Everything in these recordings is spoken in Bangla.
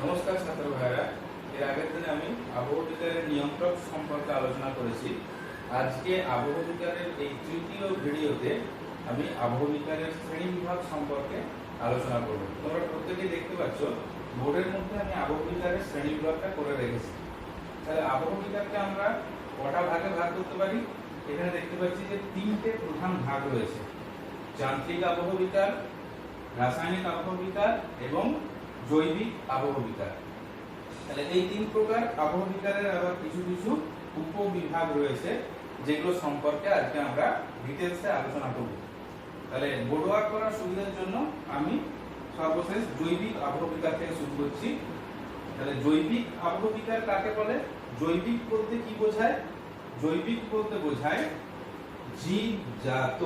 নমস্কার ছাত্র ভাইরা, এর আগের দিনে আমি আবহবিজ্ঞানের নিয়ন্ত্রক সম্পর্কে আলোচনা করেছি। আজকে আবহবিজ্ঞানের এই তৃতীয় ভিডিওতে আমি আবহবিজ্ঞানের শ্রেণীবিভাগ সম্পর্কে আলোচনা করব। তোমরা প্রত্যেকেই দেখতে পাচ্ছ বোর্ডের মধ্যে আমি আবহবিজ্ঞানের শ্রেণীবিভাগটা করে রেখেছি। তাহলে আবহবিজ্ঞানকে আমরা কটা ভাগে ভাগ করতে পারি? এখানে দেখতে পাচ্ছি যে তিনটে প্রধান ভাগ রয়েছে: যান্ত্রিক আবহবিজ্ঞান, রাসায়নিক আবহবিজ্ঞান এবং জৈবিক আবহবিজ্ঞান। তাহলে এই তিন প্রকার আবহবিজ্ঞানের আবার কিছু কিছু উপবিভাগ রয়েছে, যেগুলো সম্পর্কে আজকে আমরা ডিটেলসে আলোচনা করব। তাহলে বোর্ড ওয়ার্ক করার সুবিধার জন্য আমি সর্বশেষ জৈবিক আবহবিজ্ঞান থেকে শুরু করছি। তাহলে জৈবিক আবহবিজ্ঞান কাকে বলে? জৈবিক বলতে কি বোঝায়? জৈবিক বলতে বোঝায় জীবজাত।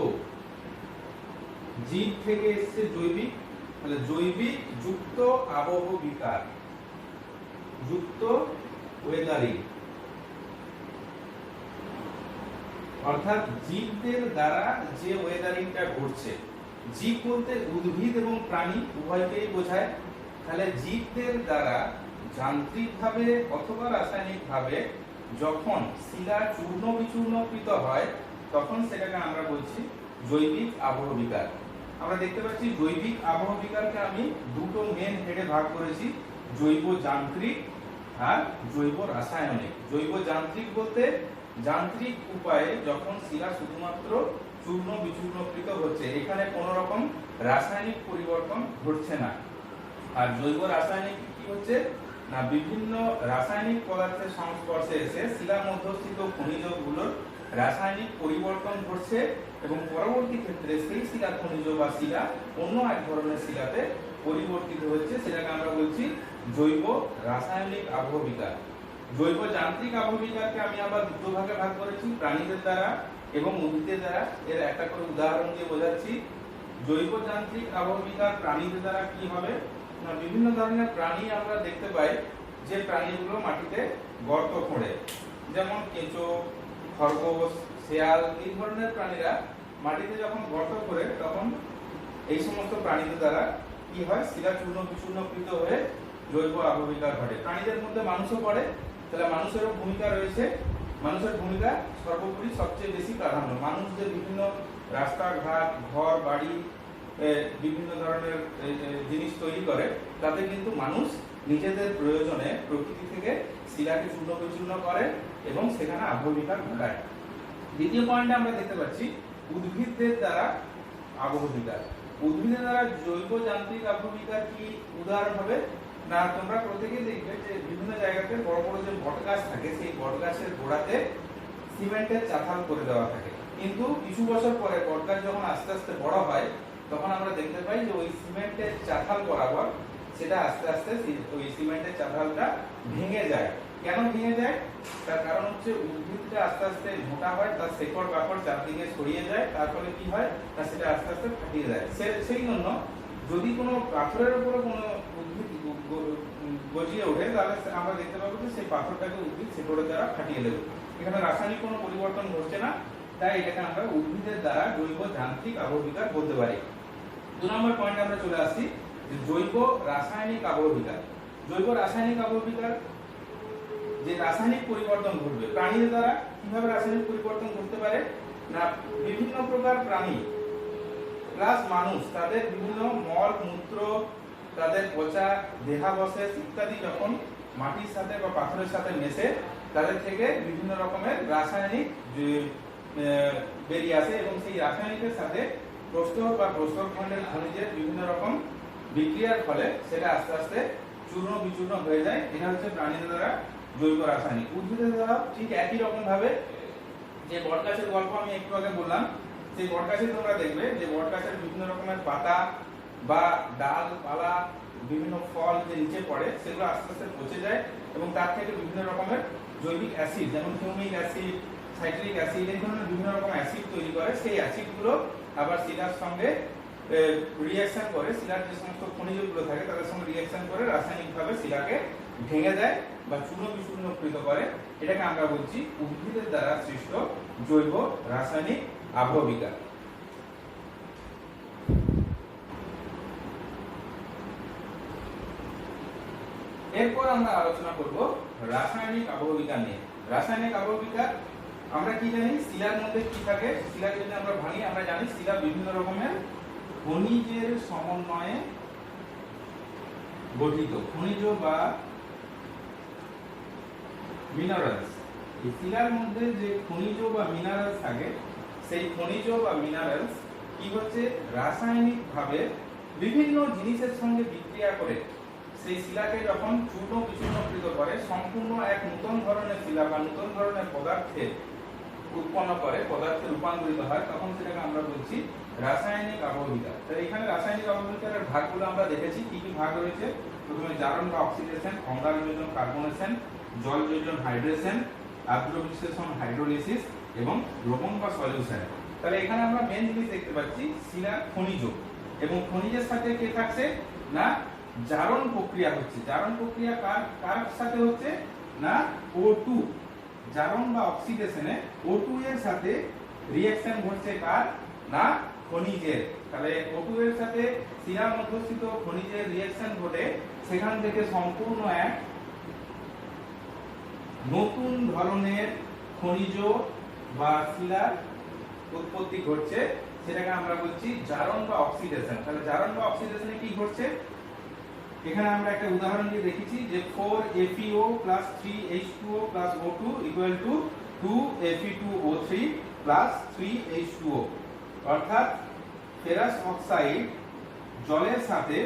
জীব থেকে এসেছে জৈবিক, তাহলে জৈবিক যুক্ত আবহবিকার, যুক্ত ওয়েদারিং, অর্থাৎ জীবদের দ্বারা যে ওয়েদারিংটা ঘটছে। জীব বলতে উদ্ভিদ এবং প্রাণী উভয়কেই বোঝায়। তাহলে জীবদের দ্বারা যান্ত্রিকভাবে অথবা রাসায়নিকভাবে যখন শিলা চূর্ণ বিচূর্ণকৃত হয়, তখন সেটাকে আমরা বলছি জৈবিক আবহবিকার। আমরা দেখতে পাচ্ছি জৈবিক আবহবিকারকে আমি দুটো মেন হেডে ভাগ করেছি: জৈব যান্ত্রিক আর জৈব রাসায়নিক। জৈব যান্ত্রিক বলতে যান্ত্রিক উপায়ে যখন শিলা শুধুমাত্র চূর্ণ বিচূর্ণকৃত হচ্ছে, এখানে কোনো রকম রাসায়নিক পরিবর্তন ঘটছে না। আর জৈব রাসায়নিক কি হচ্ছে না, বিভিন্ন রাসায়নিক পদার্থের সংস্পর্শে এসে শিলা মধ্যস্থিত খনিজগুলোর রাসায়নিক পরিবর্তন ঘটছে এবং পরবর্তী ক্ষেত্রে সেই শিলা খনিজ বা শিলা অন্য এক ধরনের শিলাতে পরিবর্তিত হচ্ছে। সেটাকে আমরা বলছি জৈব রাসায়নিক আবহবিকার। জৈব যান্ত্রিক আবহবিকারকে আমি আবার দুটো ভাগে ভাগ করেছি: প্রাণীদের দ্বারা এবং উদ্ভিদের দ্বারা। এর একটা করে উদাহরণ দিয়ে বোঝাচ্ছি। জৈব যান্ত্রিক আবহবিকার প্রাণীদের দ্বারা কি হবে না, বিভিন্ন ধরনের প্রাণী আমরা দেখতে পাই যে প্রাণীগুলো মাটিতে গর্ত খোঁড়ে, যেমন কেঁচো, খরগোশ, শেয়াল। এই ধরনের প্রাণীরা মাটিতে যখন গর্ত করে, তখন এই সমস্ত প্রাণীদের দ্বারা কি হয়, শিলা চূর্ণ বিচূর্ণকৃত হয়ে জৈব আবহবিকার ঘটে। প্রাণীদের মধ্যে মানুষও পড়ে, তাহলে মানুষেরও ভূমিকা রয়েছে। মানুষের ভূমিকা সর্বোপরি সবচেয়ে বেশি প্রাধান্য। মানুষ যে বিভিন্ন রাস্তাঘাট, ঘর বাড়ি, বিভিন্ন ধরনের জিনিস তৈরি করে, তাতে কিন্তু মানুষ নিজেদের প্রয়োজনে প্রকৃতি থেকে শিলাকে চূর্ণ বিচূর্ণ করে এবং সেখানে আবহবিকার ঘটায়। দ্বিতীয় পয়েন্টে আমরা দেখতে পাচ্ছি উদ্ভিদদের দ্বারা আবহবিকার। উদ্ভিদের দ্বারা জৈব যান্ত্রিক আবহবিকার কি উদাহরণ হবে না, তোমরা প্রত্যেকেই দেখবে যে বিভিন্ন জায়গাতে বড় বড় যে বট গাছ থাকে, সেই বট গাছের গোড়াতে সিমেন্টের চাতাল করে দেওয়া থাকে। কিন্তু কিছু বছর পরে বট গাছ যখন আস্তে আস্তে বড় হয়, তখন আমরা দেখতে পাই যে ওই সিমেন্টের চাতাল বরাবর সেটা আস্তে আস্তে ওই সিমেন্টের চাতালটা ভেঙে যায়। কেন ভেঙে যায়? তার কারণ হচ্ছে উদ্ভিদটা আস্তে আস্তে মোটা হয়, তার শেকড় বাকড় চারদিকে ছড়িয়ে যায়, তার ফলে কি হয় না, সেটা আস্তে আস্তে ফাটিয়ে যায়। সেই জন্য যদি কোনো পাথরের উপরে কোনো উদ্ভিদ গজিয়ে ওঠে, তাহলে আমরা দেখতে পাবো যে সেই পাথরটাকে উদ্ভিদ শেকড়ের দ্বারা ফাটিয়ে দেবে। এখানে রাসায়নিক কোনো পরিবর্তন ঘটছে না, তাই এটাকে আমরা উদ্ভিদের দ্বারা জৈব যান্ত্রিক আবহবিকার বলতে পারি। 2 নম্বর পয়েন্ট আমরা চলে আসছি যে জৈব রাসায়নিক আবহবিকার। জৈব রাসায়নিক আবহবিকার যে রাসায়নিক পরিবর্তন ঘটবে প্রাণীদের দ্বারা। কিভাবে রাসায়নিক পরিবর্তন ঘটতে পারে না, বিভিন্ন প্রকার প্রাণী প্লাস মানুষ, তাদের বিভিন্ন মল মূত্র, তাদের পচা দেহাবশেষ ইত্যাদি যখন মাটির সাথে বা পাথরের সাথে মেশে, তাদের থেকে বিভিন্ন রকমের রাসায়নিক বেরিয়ে আসে এবং সেই রাসায়নিকের সাথে প্রস্তর বা প্রস্তরখণ্ডের খনিজের বিভিন্ন রকম বিক্রিয়ার ফলে সেটা আস্তে আস্তে চূর্ণ বিচূর্ণ হয়ে যায়। এটা হচ্ছে প্রাণীদের দ্বারা জৈব রাসায়নিক। উদ্ভিদের দ্বারা ঠিক একই রকম ভাবে, যে বটগাছের গল্প আমি একটু আগে বললাম, সেই বটগাছে তোমরা দেখবে যে বটগাছের বিভিন্ন রকমের পাতা বা ডাল পালা, বিভিন্ন ফল যে নিচে পড়ে, সেগুলো আস্তে আস্তে পচে যায় এবং তার থেকে বিভিন্ন রকমের জৈবিক অ্যাসিড, যেমন হিউমিক অ্যাসিড, সাইট্রিক অ্যাসিড, এই ধরনের বিভিন্ন রকম অ্যাসিড তৈরি করে। সেই অ্যাসিডগুলো আবার শিলার সঙ্গে রিঅ্যাকশন করে, শিলার যে সমস্ত খনিজগুলো থাকে তাদের সঙ্গে রিঅ্যাকশন করে রাসায়নিকভাবে শিলাকে ভেঙে দেয় বা চূর্ণ বিচূর্ণকৃত করে। এটাকে আমরা বলছি উদ্ভিদের দ্বারা সৃষ্ট জৈব রাসায়নিক আবহবিকার। এরপর আমরা আলোচনা করব রাসায়নিক আবহবিজ্ঞান নিয়ে। রাসায়নিক আবহবিজ্ঞান আমরা কি জানি, শিলার মধ্যে কি থাকে, শিলা যদি আমরা ভাঙি আমরা জানি শিলা বিভিন্ন রকমের খনিজের সমন্বয়ে গঠিত। খনিজ বা মিনারেলস, এই শিলার মধ্যে যে খনিজ বা মিনারেলস থাকে সেই খনিজ বা মিনারেলস কি হচ্ছে রাসায়নিক ভাবে বিভিন্ন জিনিসের সঙ্গে বিক্রিয়া করে সেই শিলাকে যখন চূর্ণ বিচূর্ণকৃত করে সম্পূর্ণ এক নতুন ধরনের শিলা বা নতুন ধরনের পদার্থে উৎপন্ন করে, পদার্থে রূপান্তরিত হয়, তখন সেটাকে আমরা বলছি রাসায়নিক আবহবিজ্ঞান। তাহলে এখানে রাসায়নিক আবহবিজ্ঞানের ভাগগুলো আমরা দেখেছি, কি কি ভাগ রয়েছে। প্রথমে জারণ বা অক্সিডেশন, অঙ্গার যোজন কার্বনেশন, জল যোজন হাইড্রেশন, আদ্র বিশ্লেষণ হাইড্রোলিসিস এবং দ্রবণ বা সলিউশন। তাহলে এখানে আমরা মেন জিনিস দেখতে পাচ্ছি শিলা খনিজ, এবং খনিজের সাথে কে থাকছে না জারণ প্রক্রিয়া হচ্ছে। জারণ প্রক্রিয়া কার সাথে হচ্ছে না O2, জারণ বা অক্সিডেশনে O2 এর সাথে রিঅ্যাকশন ঘটছে কার না খনিজের। তাহলে O2 এর সাথে শিলার মধ্যস্থিত খনিজের রিঅ্যাকশন ঘটে, সেখান থেকে সম্পূর্ণ এক নতুন ধরনের খনিজ বা শিলার উৎপত্তি ঘটছে, সেটাকে আমরা বলছি জারণ বা অক্সিডেশন। তাহলে জারণ বা অক্সিডেশনে কি ঘটছে, এখানে আমরা একটা উদাহরণ দিয়ে দেখেছি যে 4FeO + 3H2O + O2 = 2Fe2O3 + 3H2O। অর্থাৎ ফেরাস অক্সাইড জলের সাথে,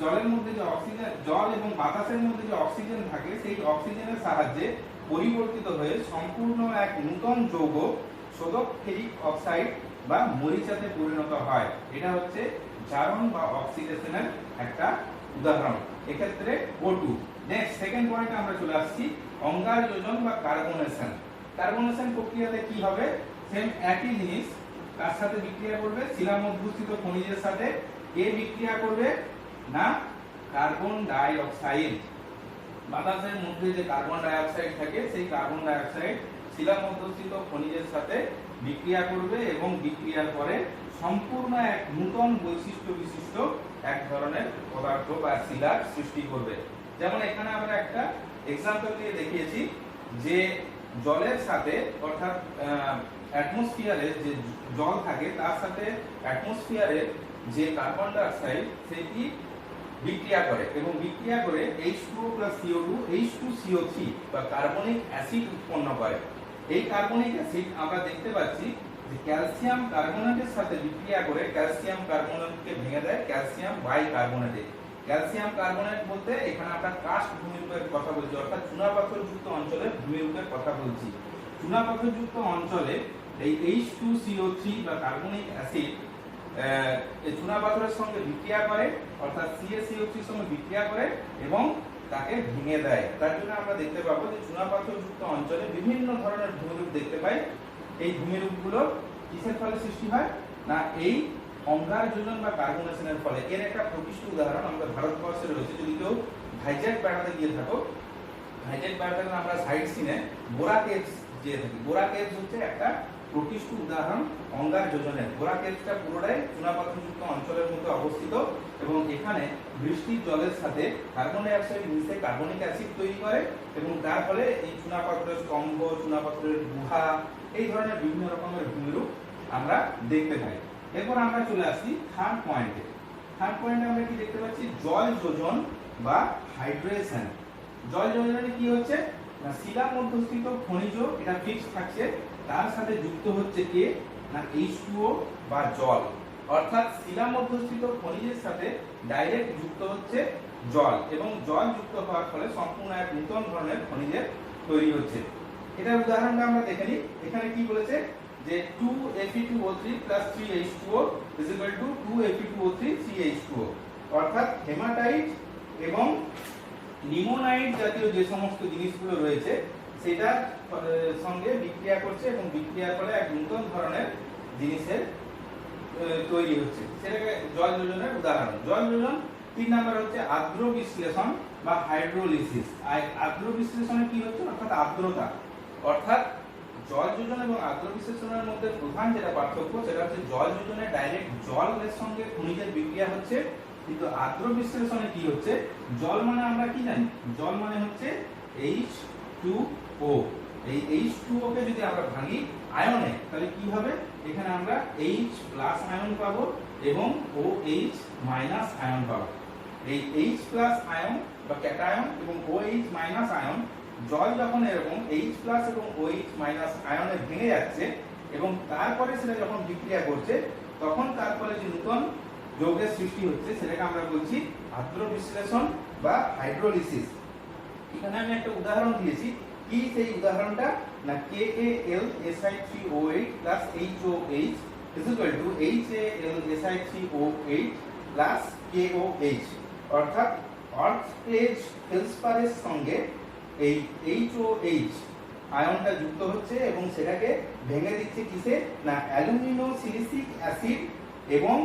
জলের মধ্যে যে অক্সিজেন, জল এবং বাতাসের মধ্যে যে অক্সিজেন থাকে সেই অক্সিজেনের সাহায্যে পরিবর্তিত হয়ে সম্পূর্ণ এক নতুন যৌগ শোধক ফেরিক অক্সাইড বা মরিচাতে পরিণত হয়। এটা হচ্ছে জারণ বা অক্সিডেশনের একটা উদাহরণ, এক্ষেত্রে O2। নেক্সট সেকেন্ড পয়েন্টে আমরা চলে আসছি অঙ্গার যোজন বা কার্বনেশন। কার্বনেশন প্রক্রিয়াতে কি হবে, সেম একই জিনিস, কার সাথে বিক্রিয়া করবে, শিলা মধ্যস্থিত খনিজের সাথে। কে বিক্রিয়া করবে না কার্বন ডাই অক্সাইড। বাতাসের মধ্যে যে কার্বন ডাই অক্সাইড থাকে সেই কার্বন ডাই অক্সাইড শিলা মধ্যস্থিত খনিজের সাথে বিক্রিয়া করবে এবং বিক্রিয়ার পরে সম্পূর্ণ এক নতুন বৈশিষ্ট্য বিশিষ্ট এক ধরনের পদার্থ বা শিলার সৃষ্টি করবে। যেমন এখানে আমরা একটা এক্সাম্পল দিয়ে দেখিয়েছি যে জলের সাথে, অর্থাৎ অ্যাটমসফিয়ারে যে জল থাকে তার সাথে অ্যাটমসফিয়ারের যে কার্বন ডাই অক্সাইড সেটি বিক্রিয়া করে এবং বিক্রিয়া করে H2O + CO2 H2CO3 বা কার্বনিক অ্যাসিড উৎপন্ন করে। এই কার্বনিক অ্যাসিড আমরা দেখতে পাচ্ছি যে ক্যালসিয়াম কার্বনেটের সাথে বিক্রিয়া করে ক্যালসিয়াম কার্বনেটকে ভেঙে দেয় ক্যালসিয়াম বাইকার্বনেটে। ক্যালসিয়াম কার্বনেট বলতে এখানে আমরা কাস্ট ভূমিরূপের কথা বলছি, অর্থাৎ চুনাপাথরযুক্ত অঞ্চলের ভূমিরূপের কথা বলছি। চুনাপাথরযুক্ত অঞ্চলে এই H2CO3 বা কার্বনিক অ্যাসিড এই চুনাপাথরের সঙ্গে বিক্রিয়া করে, অর্থাৎ CaCO3 এর সঙ্গে বিক্রিয়া করে এবং তাকে ভেঙে দেয়। তার জন্য আমরা দেখতে পাবো যে চুনাপাথরযুক্ত অঞ্চলে বিভিন্ন ধরনের ভূমিরূপ দেখতে পাই। এই ভূমিরূপগুলো কিসের ফলে সৃষ্টি হয় না এই অঙ্গার যোজন বা কার্বনেশনের ফলে। এর একটা প্রকৃষ্ট উদাহরণ আমাদের ভারতবর্ষে রয়েছে। যদি কেউ ভাইজ্যাক বেড়াতে গিয়ে থাকো, ভাইজ্যাক বেড়াতে গেলে আমরা সাইড সিনে বোরা কেভস গিয়ে থাকি। বোরা কেভস হচ্ছে একটা প্রকৃষ্ট উদাহরণ অঙ্গার যোজনের। বোরা কেভসটা পুরোটাই চুনাপাথরযুক্ত অঞ্চলের মধ্যে অবস্থিত এবং এখানে বৃষ্টির জলের সাথে কার্বন ডাই অক্সাইড মিশে কার্বনিক অ্যাসিড তৈরি করে এবং তার ফলে এই চুনাপাথরের স্তম্ভ, চুনাপাথরের গুহা, এই ধরনের বিভিন্ন রকমের ভূমিরূপ আমরা দেখতে পাই। এরপর আমরা চলে আসি থার্ড পয়েন্টে। থার্ড পয়েন্টে আমরা কি দেখতে পাচ্ছি, জল যোজন বা হাইড্রেশন। জল যোজনে কি হচ্ছে না শিলা মধ্যস্থিত খনিজ এটা ফিক্স থাকছে, তার সাথে যুক্ত হচ্ছে কে না H2O বা জল। অর্থাৎ শিলা মধ্যস্থিত খনিজের সাথে ডাইরেক্ট যুক্ত হচ্ছে জল এবং জল যুক্ত হওয়ার ফলে সম্পূর্ণ এক নতুন ধরনের খনিজের তৈরি হচ্ছে। এটার উদাহরণটা আমরা দেখে নিই। এখানে কি বলেছে যে 2Fe2O3 + 3H2O = 2Fe2O3 3H2O। অর্থাৎ হেমাটাইট এবং লিমোনাইট জাতীয় যে সমস্ত জিনিসগুলো রয়েছে সেটার সঙ্গে বিক্রিয়া করছে এবং বিক্রিয়ার ফলে এক নতুন ধরনের জিনিসের তৈরি হচ্ছে, সেটাকে জল যোজনের উদাহরণ। জল যোজন 3 নাম্বার হচ্ছে আর্দ্র বিশ্লেষণ বা হাইড্রোলিসিস। আর্দ্র বিশ্লেষণে কি হচ্ছে অর্থাৎ আর্দ্রতা। অর্থাৎ জল যোজন এবং আর্দ্র বিশ্লেষণের মধ্যে প্রধান যেটা পার্থক্য সেটা হচ্ছে জল যোজনে ডাইরেক্ট জলের সঙ্গে খনিজের বিক্রিয়া হচ্ছে কিন্তু আর্দ্র বিশ্লেষণে কি হচ্ছে, জল মানে আমরা কি জানি, জল মানে হচ্ছে H2O। এই H2O কে যদি আমরা ভাঙি আয়নে, তাহলে কি হবে, এখানে আমরা H প্লাস আয়ন পাবো এবং OH মাইনাস আয়ন পাবো। এই H প্লাস আয়ন বা ক্যাটায়ন এবং OH মাইনাস আয়ন, জল যখন এরকম H প্লাস এবং OH মাইনাস আয়নে ভেঙে যাচ্ছে এবং তারপরে সেটা যখন বিক্রিয়া করছে, তখন তারপরে যে নতুন যৌগের সৃষ্টি হচ্ছে সেটাকে আমরা বলছি আর্দ্র বিশ্লেষণ বা হাইড্রোলিসিস। এখানে আমি একটা উদাহরণ দিয়েছি, কি সেই উদাহরণটা না, KAlSi3O8 HOH HAlSi3O8 KOH, অর্থাৎ অর্থেজ ফেলসপারের সঙ্গে এই HOH আয়নটা যুক্ত হচ্ছে এবং সেটাকে ভেঙে দিচ্ছে কিসে না, অ্যালুমিনো সিলিসিক অ্যাসিড এবং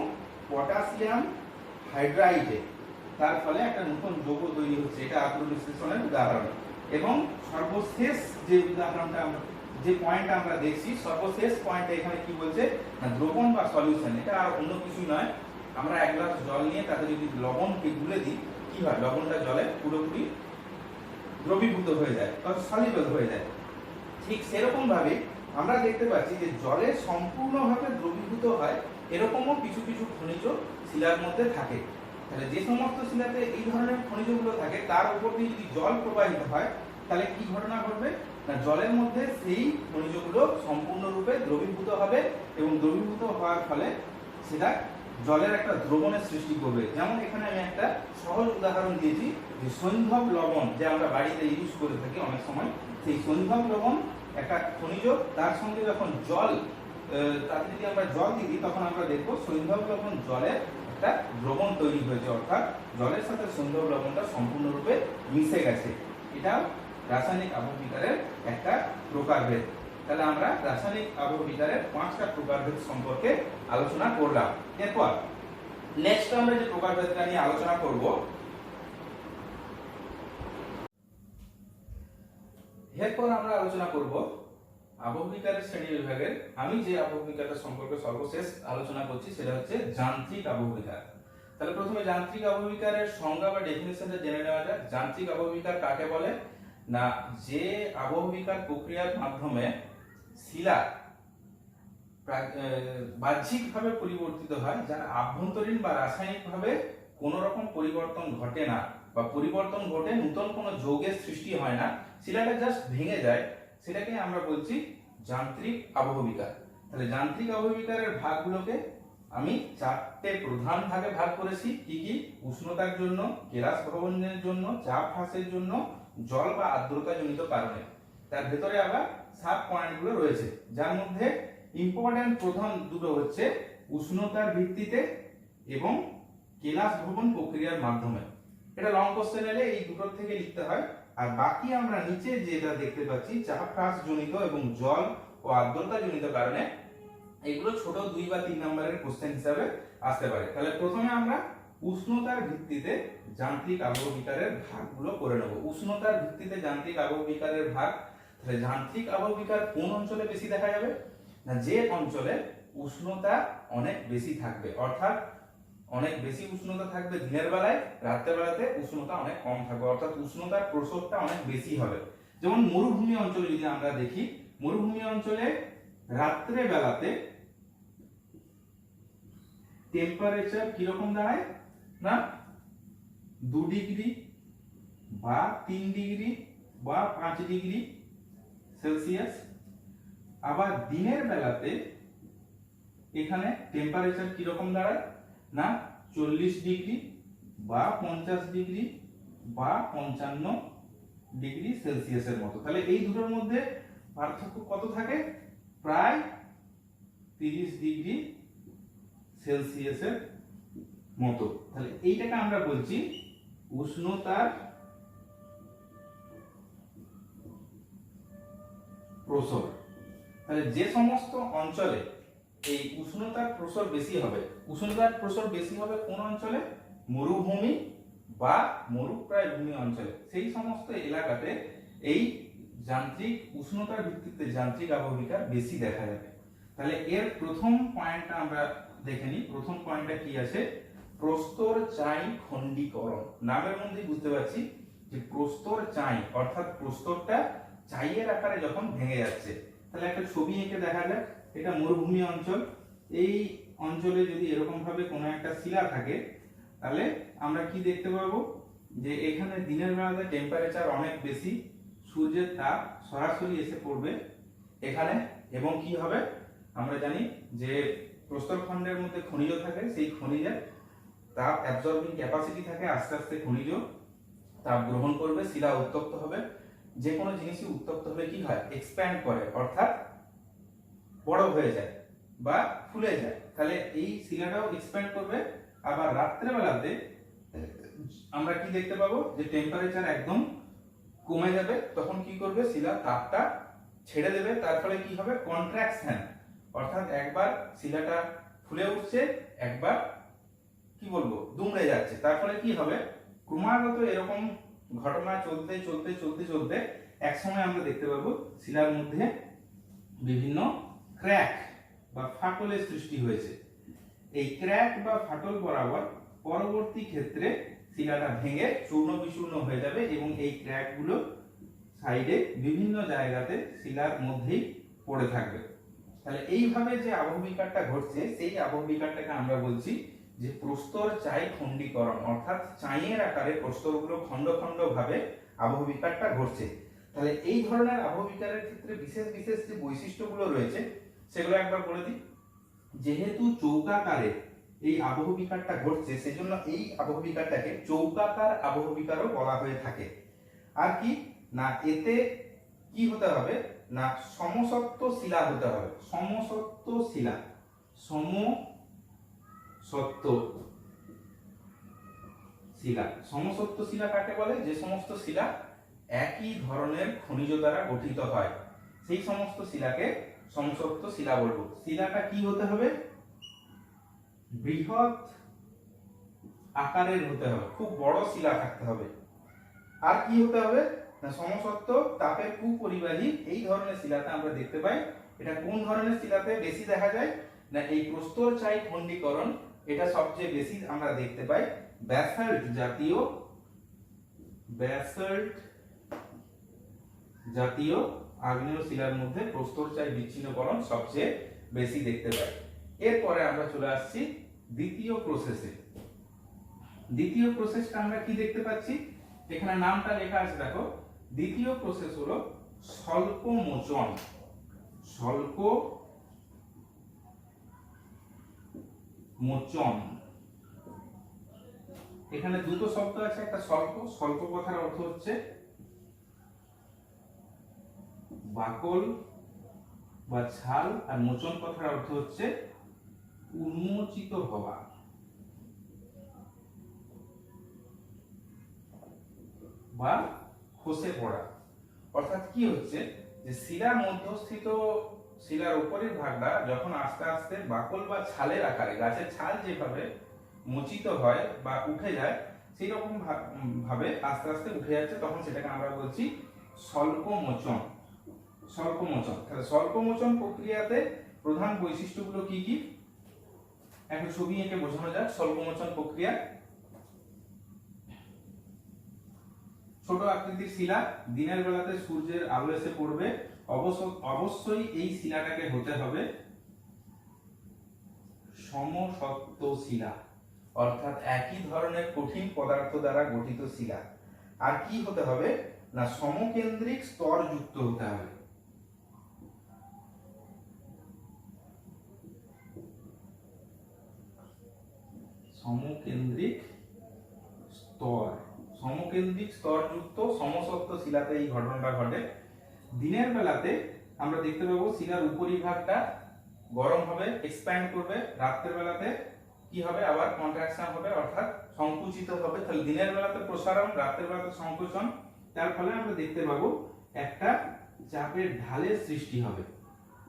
পটাশিয়াম হাইড্রাইডে। তার ফলে একটা নতুন যৌগ তৈরি হচ্ছে। এটা আর্দ্র বিশ্লেষণের উদাহরণ। এবং সর্বশেষ যে উদাহরণটা আমরা, যে পয়েন্টটা আমরা দেখছি, সর্বশেষ পয়েন্টটা এখানে কি বলছে না, দ্রবণ বা সলিউশন। এটা আর অন্য কিছুই নয়, আমরা এক গ্লাস জল নিয়ে তাতে যদি লবণকে গুলে দিই, কি হয়, লবণটা জলে পুরোপুরি দ্রবীভূত হয়ে যায়, সলিউবল হয়ে যায়। ঠিক সেরকম ভাবে আমরা দেখতে পাচ্ছি যে জলে সম্পূর্ণভাবে দ্রবীভূত হয় এরকমও কিছু কিছু খনিজ শিলার মধ্যে থাকে। তাহলে যে সমস্ত শিলাতে এই ধরনের খনিজগুলো থাকে তার উপর দিয়ে যদি জল প্রবাহিত হয়, তাহলে কি ঘটনা ঘটবে না, জলের মধ্যে সেই খনিজগুলো সম্পূর্ণরূপে দ্রবীভূত হবে এবং দ্রবীভূত হওয়ার ফলে সেটা জলের একটা দ্রবণের সৃষ্টি করবে। যেমন এখানে আমি একটা সহজ উদাহরণ দিয়েছি, যে সৈন্ধব লবণ যে আমরা বাড়িতে ইউজ করে থাকি অনেক সময়, সেই সৈন্ধব লবণ একটা খনিজ, তার সঙ্গে যখন জল, তাতে যদি আমরা জল দিই তখন আমরা দেখবো সৈন্ধব লবণ জলের একটা দ্রবণ তৈরি হয়েছে, অর্থাৎ জলের সাথে সৈন্ধব লবণটা সম্পূর্ণরূপে মিশে গেছে। এটা রাসায়নিক আবহবিকারের একটা প্রকারভেদ। তাহলে আমরা রাসায়নিক আবহবিকারের 5টা প্রকারভেদ সম্পর্কে আলোচনা করলাম। এরপর নেক্সট আমরা যে প্রকারভেদটা নিয়ে আলোচনা করব, এরপর আমরা আলোচনা করব আবহবিকারের শ্রেণী বিভাগের। আমি যে আবহবিকারটা সম্পর্কে সর্বশেষ আলোচনা করছি সেটা হচ্ছে যান্ত্রিক আবহবিকার। তাহলে প্রথমে যান্ত্রিক আবহবিকারের সংজ্ঞা বা ডেফিনিশনটা জেনে নেওয়া যাক। যান্ত্রিক আবহবিকার কাকে বলে না, যে আবহবিকার প্রক্রিয়ার মাধ্যমে শিলা বাহ্যিকভাবে পরিবর্তিত হয়, যার আভ্যন্তরীণ বা রাসায়নিকভাবে কোনো রকম পরিবর্তন ঘটে না, বা পরিবর্তন ঘটে নতুন কোনো যৌগের সৃষ্টি হয় না, শিলাটা জাস্ট ভেঙে যায়, সেটাকে আমরা বলছি যান্ত্রিক আবহবিকার। তাহলে যান্ত্রিক আবহবিকারের ভাগগুলোকে আমি 4টে প্রধান ভাগে ভাগ করেছি। কি কি? উষ্ণতার জন্য, কেলাস ভবনের জন্য, চাপ হ্রাসের জন্য, জল বা আর্দ্রতা জনিত কারণে। তার ভেতরে আবার সাব পয়েন্টগুলো রয়েছে, যার মধ্যে ইম্পর্টেন্ট প্রধান দুটো হচ্ছে উষ্ণতার ভিত্তিতে এবং কেলাস ভবন প্রক্রিয়ার মাধ্যমে। এটা লং কোশ্চেন এলে এই দুটোর থেকে লিখতে হয়। আর বাকি আমরা নিচে যেটা দেখতে পাচ্ছি, চাপ হ্রাস জনিত এবং জল ও আর্দ্রতা জনিত কারণে, এগুলো ছোট 2 বা 3 নম্বরের কোশ্চেন হিসাবে আসতে পারে। তাহলে প্রথমে আমরা উষ্ণতার ভিত্তিতে যান্ত্রিক আবহবিকারের ভাগগুলো করে নেব। উষ্ণতার ভিত্তিতে যান্ত্রিক আবহবিকারের ভাগ। তাহলে যান্ত্রিক আবহবিকার কোন অঞ্চলে বেশি দেখা যাবে না, যে অঞ্চলে উষ্ণতা অনেক বেশি থাকবে, অর্থাৎ অনেক বেশি উষ্ণতা থাকবে দিনের বেলায়, রাতের বেলাতে উষ্ণতা অনেক কম থাকবে, অর্থাৎ উষ্ণতার প্রসরটা অনেক বেশি হবে। যেমন মরুভূমি অঞ্চলে যদি আমরা দেখি, মরুভূমি অঞ্চলে রাত্রে বেলাতে টেম্পারেচার কিরকম দাঁড়ায় না, 2 ডিগ্রি বা 3 ডিগ্রি বা 5 ডিগ্রি সেলসিয়াস। আবার দিনের বেলাতে এখানে টেম্পারেচার কিরকম দাঁড়ায় না, 40 ডিগ্রি বা 50 ডিগ্রি বা 55 ডিগ্রি সেলসিয়াসের মতো। তাহলে এই দুটোর মধ্যে পার্থক্য কত থাকে, প্রায় 30 ডিগ্রি সেলসিয়াসের মতো। তাহলে এইটাকে আমরা বলছি উষ্ণতার প্রসর। তাহলে যে সমস্ত অঞ্চলে এই উষ্ণতার প্রসর বেশি হবে, উষ্ণতার প্রসর বেশি হবে কোন অঞ্চলে, মরুভূমি বা মরুপ্রায় ভূমি অঞ্চলে, সেই সমস্ত এলাকাতে এই যান্ত্রিক উষ্ণতার ভিত্তিতে যান্ত্রিক আবহবিকার বেশি দেখা যাবে। তাহলে এর প্রথম পয়েন্টটা আমরা দেখে নিই। প্রথম পয়েন্টটা কি আছে প্রস্তর চাই খণ্ডীকরণ। নামের মধ্যেই বুঝতে পারছি যে প্রস্তর চাই অর্থাৎ প্রস্তরটা চাইয়ের আকারে যখন ভেঙে যাচ্ছে। তাহলে একটা ছবি এঁকে দেখা যাক। এটা মরুভূমি অঞ্চল। এই অঞ্চলে যদি এরকম ভাবে কোনো একটা শিলা থাকে তাহলে আমরা কি দেখতে পাবো, যে এখানে দিনের বেলাতে টেম্পারেচার অনেক বেশি, সূর্যের তাপ সরাসরি এসে পড়বে এখানে, এবং কি হবে আমরা জানি যে প্রস্তরখণ্ডের মধ্যে খনিজ থাকে, সেই খনিজের তাপ অ্যাবজর্বিং ক্যাপাসিটি থাকে, আস্তে আস্তে খনিজ তাপ গ্রহণ করবে, শিলা উত্তপ্ত হবে। যে কোনো জিনিসই উত্তপ্ত হলে কি হয়, এক্সপ্যান্ড করে, অর্থাৎ বড় হয়ে যায় বা ফুলে যায়। তাহলে এই শিলাটাও এক্সপ্যান্ড করবে। আবার রাত্রে বেলাতে আমরা কি দেখতে পাবো, যে টেম্পারেচার একদম কমে যাবে, তখন কি করবে, শিলা তাপটা ছেড়ে দেবে। তার ফলে কি হবে, কন্ট্রাকশন, অর্থাৎ একবার শিলাটা ফুলে উঠছে, একবার কি বলবো দুমড়ে যাচ্ছে। তার ফলে কি হবে, ক্রমাগত এরকম ঘটনা চলতে চলতে চলতে চলতে একসময় আমরা দেখতে পাবো শিলার মধ্যে বিভিন্ন ক্র্যাক বা ফাটলের সৃষ্টি হয়েছে। এই ক্র্যাক বা ফাটল বরাবর পরবর্তী ক্ষেত্রে শিলাটা ভেঙে চূর্ণ বিচূর্ণ হয়ে যাবে, এবং এই ক্র্যাকগুলো সাইডে বিভিন্ন জায়গাতে শিলার মধ্যেই পড়ে থাকবে। তাহলে এইভাবে যে আবহবিকারটা ঘটছে, সেই আবহবিকারটাকে আমরা বলছি যে প্রস্তর চাই খণ্ডীকরণ, অর্থাৎ চাইয়ের আকারে প্রস্তরগুলো খণ্ড খণ্ড ভাবে আবহবিকারটা ঘটছে। তাহলে এই ধরনের আবহবিকারের ক্ষেত্রে বিশেষ বিশেষ যে বৈশিষ্ট্যগুলো রয়েছে সেগুলো একবার বলে দিই। যেহেতু চৌকাকারে এই আবহবিকারটা ঘটছে, সেজন্য এই আবহবিকারটাকে চৌকাকার আবহবিকারও বলা হয়ে থাকে। আর কি না, এতে কি হতে হবে না, সমসত্ব শিলা হতে হবে। সমসত্ব শিলা, সমসত্ব শিলা। সমসত্ব শিলা কাকে বলে, যে সমস্ত শিলা একই ধরনের খনিজ দ্বারা গঠিত হয়, সেই সমস্ত শিলাকে সমসত্ব শিলা বলবো। শিলাটা কি হতে হবে, বৃহৎ আকারের হতে হবে, খুব বড় শিলা থাকতে হবে। আর কি হতে হবে না, সমসত্ব তাপের কুপরিবাহী এই ধরনের শিলাতে আমরা দেখতে পাই। এটা কোন ধরনের শিলাতে বেশি দেখা যায় না, এই প্রস্তর চাই খণ্ডীকরণ, এটা সবচেয়ে বেশি আমরা দেখতে পাই ব্যাসল্ট জাতীয়, ব্যাসল্ট জাতীয় আগ্নেয় শিলার মধ্যে প্রস্তর চাই বিচ্ছিন্নকরণ সবচেয়ে বেশি দেখতে পাই। এরপরে আমরা চলে আসছি দ্বিতীয় প্রসেসে। দ্বিতীয় প্রসেসটা আমরা কি দেখতে পাচ্ছি, এখানে নামটা লেখা আছে দেখো। দ্বিতীয় প্রসেস হলো স্বল্প মোচন। স্বল্প মোচন, এখানে দুটো শব্দ আছে, একটা স্বল্প, স্বল্প কথার অর্থ হচ্ছে বাকল বা ছাল, আর মোচন কথার অর্থ হচ্ছে উন্মোচিত হওয়া। বা খসে পড়া। অর্থাৎ কি হচ্ছে, যে শিলার মধ্যস্থিত শিলার উপরের ভাগটা যখন আস্তে আস্তে বাকল বা ছালের আকারে, গাছের ছাল যেভাবে মোচিত হয় বা উঠে যায়, সেই রকম ভাবে আস্তে আস্তে উঠে যাচ্ছে, তখন সেটাকে আমরা বলছি স্বল্প মোচন। স্বল্প মোচন। তাহলে স্বল্প মোচন প্রক্রিয়াতে প্রধান বৈশিষ্ট্যগুলো কি কি, একটা ছবি এঁকে বোঝানো যাক। স্বল্প মোচন প্রক্রিয়া, ছোট আকৃতির শিলা, দিনের বেলাতে সূর্যের আলো এসে পড়বে, অবশ্যই এই শিলাটাকে হতে হবে সমসত্ব শিলা, অর্থাৎ একই ধরনের কঠিন পদার্থ দ্বারা গঠিত শিলা। আর কি হতে হবে না, সমকেন্দ্রিক স্তর যুক্ত হতে হবে। সমকেন্দ্রিক স্তর, সমকেন্দ্রিক স্তরযুক্ত সমসত্ব শিলাতে এই ঘটনাটা ঘটে। দিনের বেলাতে আমরা দেখতে পাবো শিলার উপরিভাগটা গরম হবে, এক্সপ্যান্ড করবে। রাতের বেলাতে কি হবে, আবার কন্ট্রাকশন হবে, অর্থাৎ সংকুচিত হবে। তাহলে দিনের বেলাতে প্রসারণ, রাতের বেলাতে সংকোচন। তার ফলে আমরা দেখতে পাবো একটা চাপের ঢালের সৃষ্টি হবে।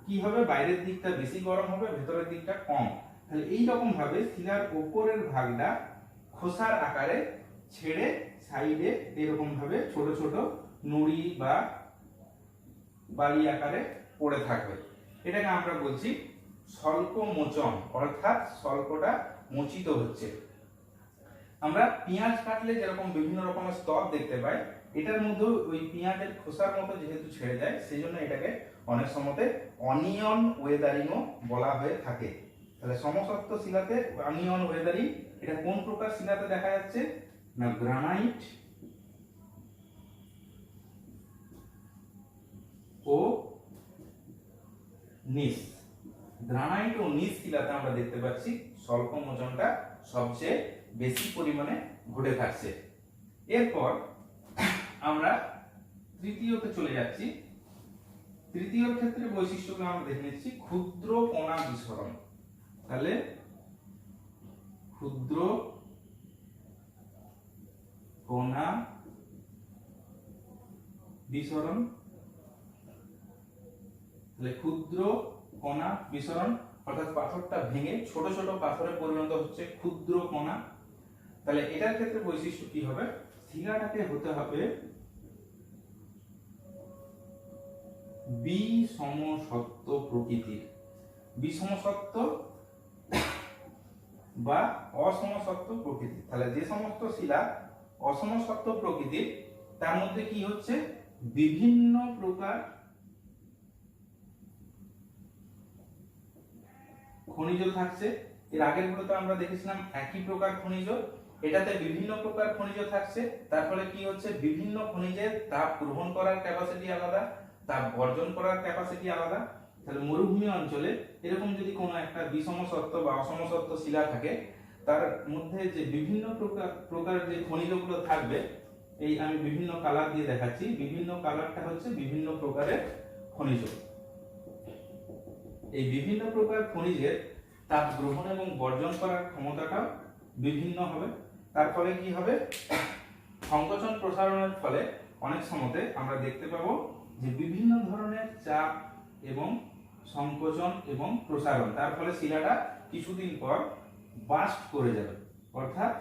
কি হবে, বাইরের দিকটা বেশি গরম হবে, ভেতরের দিকটা কম। তাহলে এই রকম ভাবে শিলার উপরের ভাগটা খোসার আকারে ছেড়ে সাইডে এরকম ভাবে ছোট ছোট নুড়ি বা বালি আকারে পড়ে থাকবে। এটাকে আমরা বলছি স্বল্প মোচন, অর্থাৎ স্বল্পটা মোচিত হচ্ছে। আমরা পেঁয়াজ কাটলে যেরকম বিভিন্ন রকমের স্তর দেখতে পাই, এটার মধ্যে ওই পেঁয়াজের খোসার মতো যেহেতু ছেড়ে যায়, সেই জন্য এটাকে অনেক সময় অনিয়ন ওয়েদারিংও বলা হয়ে থাকে। তাহলে সমসত্ব শিলাতে অনিয়ন ওয়েদারিং, এটা কোন প্রকার শিলাতে দেখা যাচ্ছে না গ্রানাইট ও নিস। গ্রানাইট ও নিস শিলাতে আমরা দেখতে পাচ্ছি স্বল্প মোচনটা সবচেয়ে বেশি পরিমাণে ঘটে থাকছে। এরপর আমরা তৃতীয়তে চলে যাচ্ছি। তৃতীয় ক্ষেত্রে বৈশিষ্ট্যগুলো আমরা দেখে নিচ্ছি। ক্ষুদ্র কণা বিস্ফোরণ। তাহলে ক্ষুদ্র কণা বিস্ফোরণ, তাহলে ক্ষুদ্র কণা বিস্ফোরণ অর্থাৎ পাথরটা ভেঙে ছোট ছোট পাথরে পরিণত হচ্ছে ক্ষুদ্র কণা। তাহলে এটার ক্ষেত্রে বৈশিষ্ট্য কি হবে, শিলাটাকে হতে হবে বিষমসত্ত্ব প্রকৃতির। বিষমসত্ত্ব বা অসমসত্ত্ব প্রকৃতির। তাহলে যে সমস্ত শিলা অসমসত্ত্ব প্রকৃতির, তার মধ্যে কি হচ্ছে বিভিন্ন প্রকার খনিজ থাকছে। এর আগের গুলোতে আমরা দেখেছিলাম একই প্রকার খনিজ, এটাতে বিভিন্ন প্রকার খনিজ থাকছে। তার ফলে কি হচ্ছে বিভিন্ন খনিজের তাপ গ্রহণ করার ক্যাপাসিটি আলাদা, তাপ বর্জন করার ক্যাপাসিটি আলাদা। তাহলে মরুভূমি অঞ্চলে এরকম যদি কোনো একটা বিষমসত্ত্ব বা অসমসত্ত্ব শিলা থাকে, তার মধ্যে যে বিভিন্ন প্রকার যে খনিজগুলো থাকবে, এই আমি বিভিন্ন কালার দিয়ে দেখাচ্ছি। বিভিন্ন কালারটা হচ্ছে বিভিন্ন প্রকারের খনিজ। এই বিভিন্ন প্রকার খনিজের তাপ গ্রহণ এবং বর্জন করার ক্ষমতাটা বিভিন্ন হবে। তার ফলে কি হবে, সংকোচন প্রসারণের ফলে অনেক সময় আমরা দেখতে পাবো যে বিভিন্ন ধরনের চাপ এবং সংকোচন এবং প্রসারণ, তার ফলে শিলাটা কিছুদিন পর বাস্ট করে যাবে, অর্থাৎ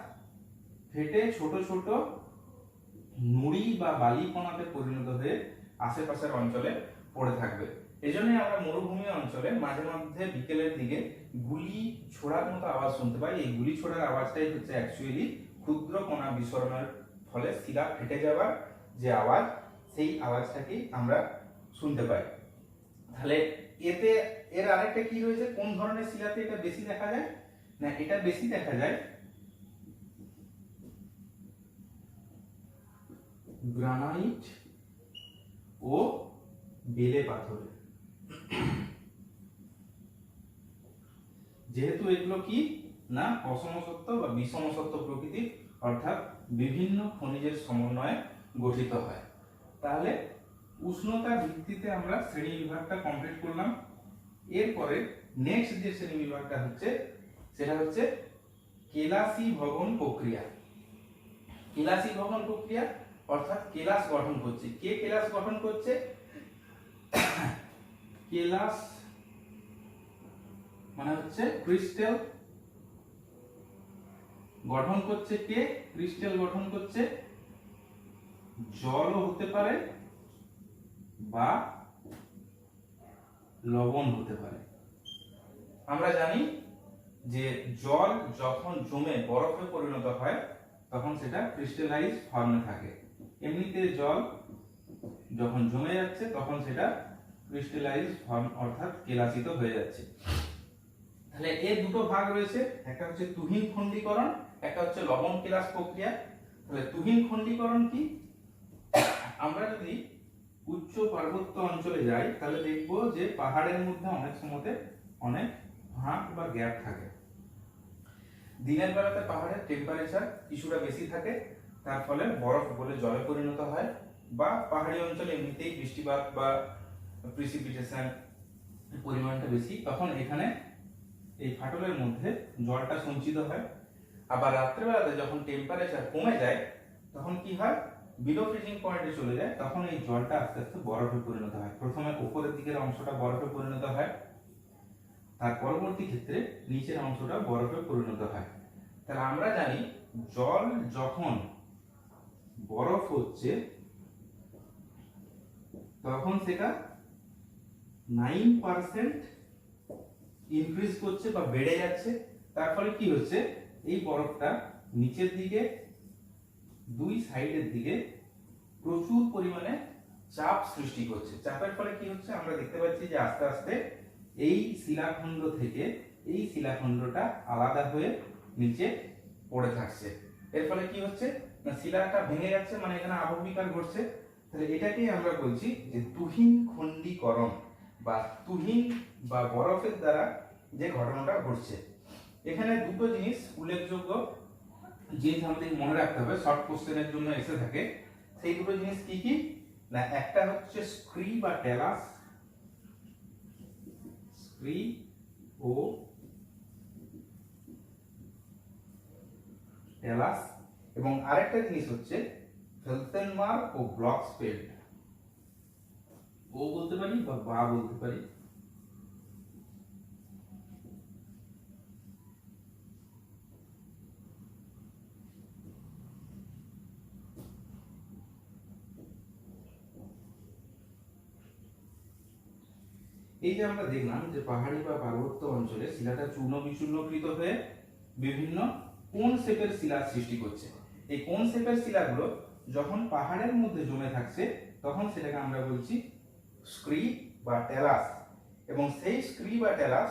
ফেটে ছোট ছোট নুড়ি বা বালি কণাতে পরিণত হয়ে আশেপাশের অঞ্চলে পড়ে থাকবে। এই জন্যই আমরা মরুভূমি অঞ্চলে মাঝে মধ্যে বিকেলের দিকে গুলি ছোড়ার মতো আওয়াজ শুনতে পাই। এই গুলি ছোড়ার আওয়াজটাই হচ্ছে অ্যাকচুয়ালি ক্ষুদ্র কণা বিস্ফোরণের ফলে শিলা ফেটে যাওয়ার যে আওয়াজ, সেই আওয়াজটাকেই আমরা শুনতে পাই। তাহলে এতে এর আরেকটা কি রয়েছে, কোন ধরনের শিলাতে এটা বেশি দেখা যায় না, এটা বেশি দেখা যায় গ্রানাইট ও বেলে পাথরে। যেহেতু এগুলো কি না অসমসত্ত্ব বা বিষমসত্ত্ব প্রকৃতির, অর্থাৎ বিভিন্ন খনিজের সমন্বয়ে গঠিত হয়। তাহলে উষ্ণতার ভিত্তিতে আমরা শ্রেণী বিভাগটা কমপ্লিট করলাম। এরপরে নেক্সট যে শ্রেণী বিভাগটা হচ্ছে সেটা হচ্ছে কেলাসী ভবন প্রক্রিয়া। কেলাসী ভবন প্রক্রিয়া অর্থাৎ কেলাস গঠন করছে। কে কেলাস গঠন করছে, কেলাস মানে হচ্ছে ক্রিস্টাল গঠন করছে। কে ক্রিস্টাল গঠন করছে, জলও হতে পারে বা লবণ হতে পারে। আমরা জানি যে জল যখন জমে বরফে পরিণত হয় তখন সেটা ক্রিস্টালাইজ ফর্মে থাকে। এমনিতে জল যখন জমে যাচ্ছে তখন সেটা ক্রিস্টালাইজ ফর্ম অর্থাৎ কেলাসিত হয়ে যাচ্ছে। তাহলে এর দুটো ভাগ রয়েছে, একটা হচ্ছে তুহিন খণ্ডীকরণ, একটা হচ্ছে লবণ কেলাস প্রক্রিয়া। তাহলে তুহিন খণ্ডীকরণ কি, আমরা যদি উচ্চ পার্বত্য অঞ্চলে যাই তাহলে দেখব যে পাহাড়ের মধ্যে অনেক সময় অনেক ফাঁক বা গ্যাপ থাকে। দিনের বেলাতে পাহাড়ের টেম্পারেচার কিছুটা বেশি থাকে, তার ফলে বরফ গলে জলে পরিণত হয়, বা পাহাড়ি অঞ্চলে এমনিতেই বৃষ্টিপাত বা প্রিসিপিটেশন পরিমাণটা বেশি, তখন এখানে এই ফাটলের মধ্যে জলটা সঞ্চিত হয়। আবার রাত্রেবেলাতে যখন টেম্পারেচার কমে যায় তখন কি হয়, বিলো ফ্রিজিং পয়েন্টে চলে যায়, তখন এই জলটা আস্তে আস্তে বরফে পরিণত হয়। প্রথমে উপরের দিকের অংশটা বরফে পরিণত হয়, তার পরবর্তী ক্ষেত্রে নিচের অংশটা বরফে পরিণত হয়। তাহলে আমরা জানি জল যখন বরফ হচ্ছে তখন সেটা 9% ইনক্রিজ করছে বা বেড়ে যাচ্ছে। তার ফলে কি হচ্ছে, এই বরফটা নিচের দিকে দুই সাইডের দিকে প্রচুর পরিমাণে চাপ সৃষ্টি করছে। চাপের ফলে কি হচ্ছে, আমরা দেখতে পাচ্ছি যে আস্তে আস্তে এই শিলাখণ্ড থেকে এই শিলাখণ্ডটা আলাদা হয়ে নিচে পড়ে থাকছে। এর ফলে কি হচ্ছে না, শিলাটা ভেঙে যাচ্ছে, মানে এখানে আবহবিকার ঘটছে। তাহলে এটাকেই আমরা বলছি যে তুহিন খণ্ডীকরণ বা তুহিন বা বরফের দ্বারা যে ঘটনাটা ঘটছে। এখানে দুটো জিনিস উল্লেখযোগ্য জিনিস আমাদের মনে রাখতে হবে, শর্ট কোশ্চেনের জন্য এসে থাকে। সেই দুটো জিনিস কি কি না, একটা হচ্ছে স্ক্রি বা টেলাস, স্ক্রি ও টেলাস, এবং আরেকটা জিনিস হচ্ছে ফেলসেনমার্ক ও ব্লকসফেল্ড। ও বলতে পারি বা বলতে পারি। এই যে আমরা দেখলাম যে পাহাড়ি বা পার্বত্য অঞ্চলে শিলাটা চূর্ণ বিচূর্ণকৃত হয়ে বিভিন্ন কোন শেপের শিলার সৃষ্টি করছে। এই কোন শেপের শিলাগুলো যখন পাহাড়ের মধ্যে জমে থাকছে তখন সেটাকে আমরা বলছি স্ক্রি বা টেলাস, এবং সেই স্ক্রি বা টেলাস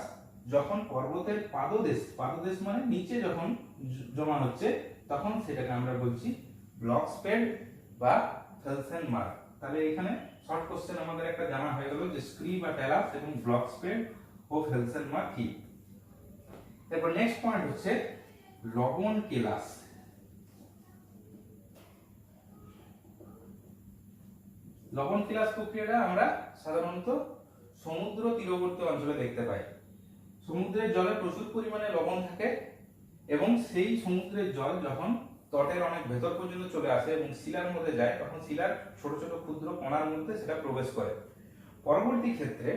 যখন পর্বতের পাদদেশ, পাদদেশ মানে নিচে যখন জমা হচ্ছে তখন সেটাকে আমরা বলছি ব্লকসফেল্ড বা ফেলসেনমার্ক। তাহলে এখানে শর্ট কোশ্চেন আমাদের একটা জানা হয়ে গেল যে স্ক্রি বা টেলাস এবং ব্লকসফেল্ড ও ফেলসেনমার্ক কি। এরপর নেক্সট পয়েন্ট হচ্ছে লবণ কেলাস। লবণ কেলাস প্রক্রিয়াটা আমরা সাধারণত সমুদ্র তীরবর্তী অঞ্চলে দেখতে পাই। সমুদ্রের জলে প্রচুর পরিমাণে লবণ থাকে এবং সেই সমুদ্রের জল যখন তটের অনেক ভেতর পর্যন্ত চলে আসে এবং শিলার মধ্যে যায় তখন শিলার ছোট ছোট ক্ষুদ্র কণার মধ্যে সেটা প্রবেশ করে। পরবর্তী ক্ষেত্রে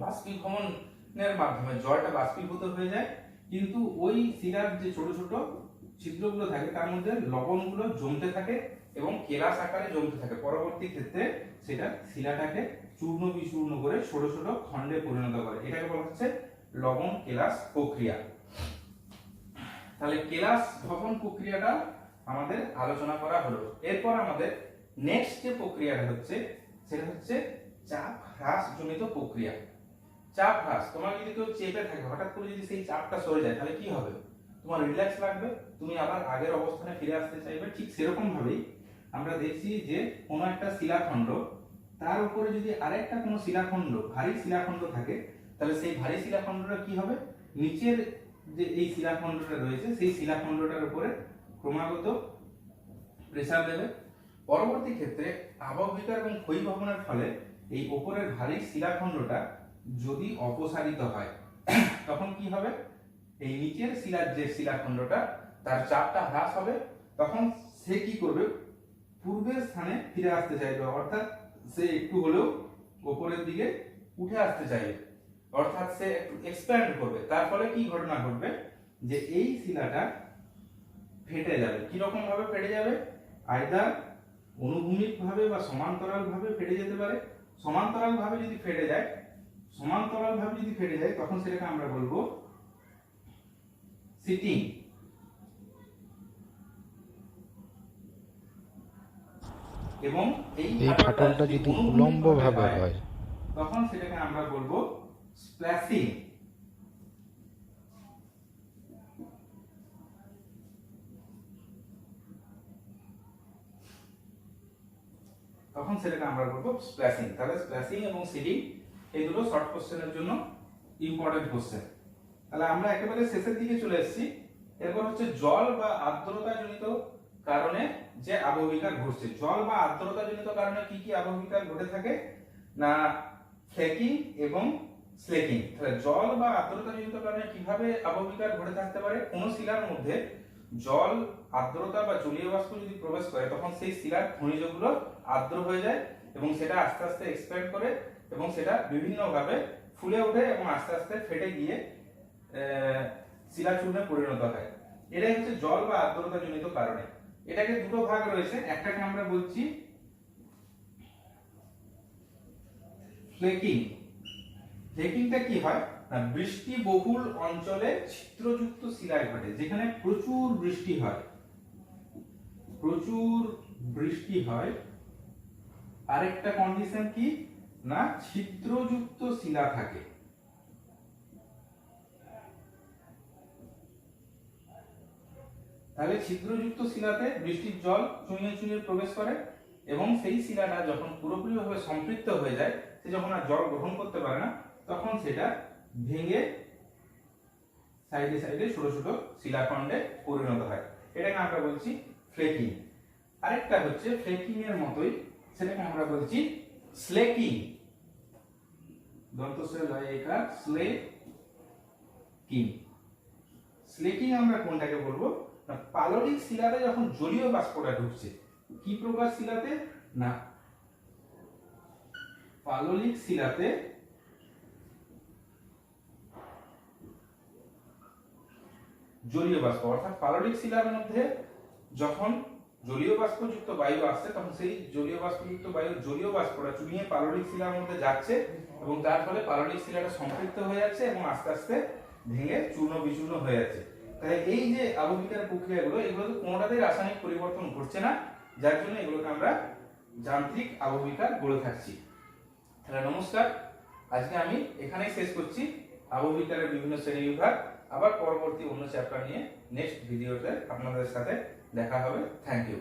বাষ্পীভবনের মাধ্যমে জলটা বাষ্পীভূত হয়ে যায়, কিন্তু ওই শিলার যে ছোট ছোট ছিদ্রগুলো থাকে তার মধ্যে লবণগুলো জমতে থাকে এবং কেলাস আকারে জমতে থাকে। পরবর্তী ক্ষেত্রে সেটা শিলাটাকে চূর্ণ বিচূর্ণ করে ছোট ছোট খণ্ডে পরিণত করে। এটাকে বলা হচ্ছে লবণ কেলাস প্রক্রিয়া। তাহলে কেলাস ভবন প্রক্রিয়াটা আমাদের আলোচনা করা হলো। এরপর আমাদের নেক্সট যে প্রক্রিয়াটা হচ্ছে সেটা হচ্ছে চাপ হ্রাস জনিত প্রক্রিয়া। চাপ হ্রাস, তোমার যদি কেউ চেপে থাকে হঠাৎ করে যদি সেই চাপটা সরে যায় তাহলে কি হবে, তোমার রিল্যাক্স লাগবে, তুমি আবার আগের অবস্থানে ফিরে আসতে চাইবে। ঠিক সেরকম ভাবেই আমরা দেখছি যে কোনো একটা শিলাখণ্ড তার উপরে যদি আরেকটা কোনো শিলাখণ্ড ভারী শিলাখণ্ড থাকে তাহলে সেই ভারী শিলাখণ্ডটা কি হবে, নিচের যে এই শিলাখণ্ডটা রয়েছে সেই শিলাখণ্ডটার উপরে ক্রমাগত প্রেসার দেবে। পরবর্তী ক্ষেত্রে আবহবিকার এবং ক্ষয়ীভবনের ফলে এই উপরের ভারী শিলাখণ্ডটা যদি অপসারিত হয় তখন কি হবে, এই নিচের শিলার যে শিলাখণ্ডটা তার চাপটা হ্রাস হবে, তখন সে কি করবে, পূর্বের স্থানে ফিরে আসতে চাইবে, অর্থাৎ সে একটু হলেও উপরের দিকে উঠে আসতে চাইবে, অর্থাৎ সে একটু এক্সপ্যান্ড করবে। তার ফলে কি ঘটনা ঘটবে যে এই শিলাটা ফেটে যাবে। কি রকম ভাবে ফেটে যাবে, আইদার অনুভূমিক ভাবে বা সমান্তরাল ভাবে ফেটে যেতে পারে। সমান্তরাল ভাবে যদি ফেটে যায় তখন সেটাকে আমরা বলবো সিটিং। এবং এই ফাটলটা যদি উলম্ব ভাবে হয় তখন সেটাকে আমরা বলবো স্প্ল্যাশিং। তখন সেটাকে আমরা বলবো স্প্ল্যাশিং। তাহলে স্প্ল্যাশিং এবং সিটিং এই দুটো শর্ট কোশ্চেনের জন্য ইম্পর্টেন্ট কোশ্চেন। তাহলে আমরা একেবারে শেষের দিকে চলে এসেছি। এরপর হচ্ছে জল বা আর্দ্রতা জনিত কারণে যে আবহবিকার ঘটছে। জল বা আর্দ্রতা জনিত কারণে কি কি আবহবিকার ঘটে থাকে না, ফ্লেকিং এবং স্লেকিং। তাহলে জল বা আর্দ্রতা জনিত কারণে কিভাবে আবহবিকার ঘটে থাকতে পারে, কোন শিলার মধ্যে জল আর্দ্রতা বা জলীয় বাষ্প যদি প্রবেশ করে তখন সেই শিলার খনিজগুলো আর্দ্র হয়ে যায় এবং সেটা আস্তে আস্তে এক্সপ্যান্ড করে এবং সেটা বিভিন্ন ভাবে ফুলে ওঠে এবং আস্তে আস্তে ফেটে গিয়ে শিলাচূর্ণে পরিণত হয়। এটাই হচ্ছে জল বা আর্দ্রতা জনিত কারণে। এটাকে দুটো ভাগ রয়েছে, একটাকে আমরা বলছি ফ্লেকিং। ফ্লেকিংটা কি হয় না, বৃষ্টি বহুল অঞ্চলে ছিদ্রযুক্ত শিলায় ঘটে। যেখানে প্রচুর বৃষ্টি হয়, প্রচুর বৃষ্টি হয়, আরেকটা কন্ডিশন কি না, ছিদ্রযুক্ত শিলা থাকে। তাহলে ছিদ্রযুক্ত শিলাতে বৃষ্টির জল চুইয়ে চুইয়ে প্রবেশ করে এবং সেই শিলাটা যখন পুরোপুরিভাবে সম্পৃক্ত হয়ে যায়, সে যখন আর জল গ্রহণ করতে পারে না, তখন সেটা ভেঙে সাইডে সাইডে ছোট ছোট শিলাখণ্ডে পরিণত হয়। এটাকে আমরা বলছি ফ্লেকিং। আরেকটা হচ্ছে ফ্লেকিং এর মতোই, সেটাকে আমরা বলছি স্লেকিং। দন্তস্বর লয় একার, স্লেকিং। স্লেকিং আমরা কোনটাকে বলবো না, পাললিক শিলাতে যখন জলীয় বাষ্পটা ঢুকছে, কি প্রকার শিলাতে না, পাললিক শিলাতে জলীয় বাষ্প, অর্থাৎ পাললিক শিলার মধ্যে যখন জলীয় বাষ্পযুক্ত বায়ু আসছে, তখন সেই জলীয় বাষ্পযুক্ত বায়ু জলীয় বাষ্পটা চুইয়ে পাললিক শিলার মধ্যে যাচ্ছে এবং তার ফলে পাললিক শিলাটা সম্পৃক্ত হয়ে যাচ্ছে এবং আস্তে আস্তে ভেঙে চূর্ণ বিচূর্ণ হয়ে যাচ্ছে। তাই এই যে আবহবিকার প্রক্রিয়াগুলো, এগুলো তো কোনোটাতেই রাসায়নিক পরিবর্তন ঘটছে না, যার জন্য এগুলোকে আমরা যান্ত্রিক আবহবিকার বলে থাকছি। তাহলে নমস্কার, আজকে আমি এখানেই শেষ করছি আবহবিকারের বিভিন্ন শ্রেণী বিভাগ। আবার পরবর্তী অন্য চ্যাপ্টার নিয়ে নেক্সট ভিডিওতে আপনাদের সাথে দেখা হবে। Thank you.